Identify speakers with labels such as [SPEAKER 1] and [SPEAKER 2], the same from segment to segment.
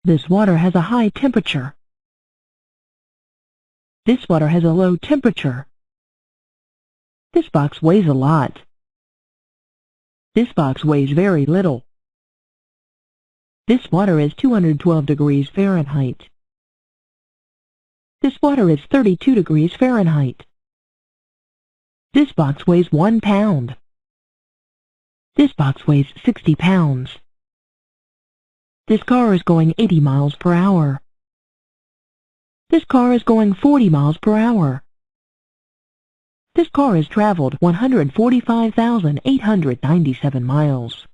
[SPEAKER 1] This water has a high temperature. This water has a low temperature. This box weighs a lot. This box weighs very little. This water is 212 degrees Fahrenheit. This water is 32 degrees Fahrenheit. This box weighs 1 pound. This box weighs 60 pounds. This car is going 80 miles per hour. This car is going 40 miles per hour. This car has traveled 145,897 miles.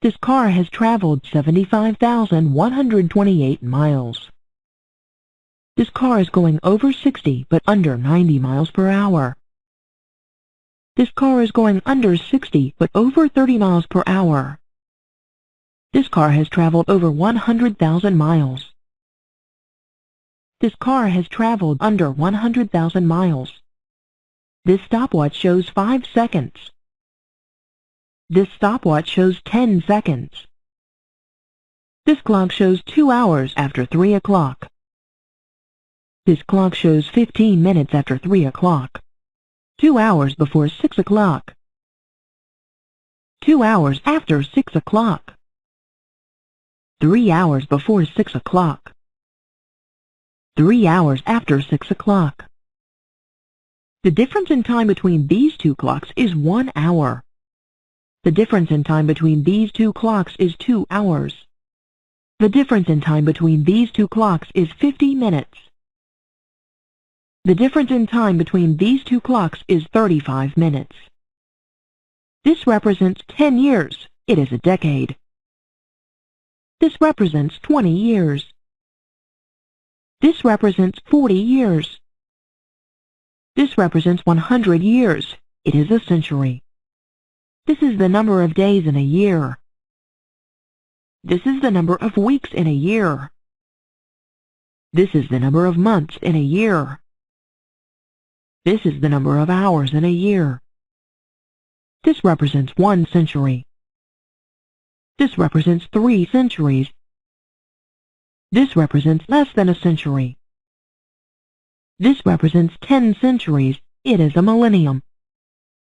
[SPEAKER 1] This car has traveled 75,128 miles. This car is going over 60 but under 90 miles per hour. This car is going under 60 but over 30 miles per hour. This car has traveled over 100,000 miles. This car has traveled under 100,000 miles. This stopwatch shows 5 seconds. This stopwatch shows 10 seconds. This clock shows 2 hours after 3 o'clock. This clock shows 15 minutes after 3 o'clock. 2 hours before 6 o'clock. 2 hours after 6 o'clock. 3 hours before 6 o'clock. 3 hours after 6 o'clock. The difference in time between these two clocks is 1 hour. The difference in time between these two clocks is 2 hours. The difference in time between these two clocks is 50 minutes. The difference in time between these two clocks is 35 minutes. This represents 10 years. It is a decade. This represents 20 years. This represents 40 years. This represents 100 years. It is a century. This is the number of days in a year. This is the number of weeks in a year. This is the number of months in a year. This is the number of hours in a year. This represents 1 century. This represents 3 centuries. This represents less than a century. This represents 10 centuries. It is a millennium.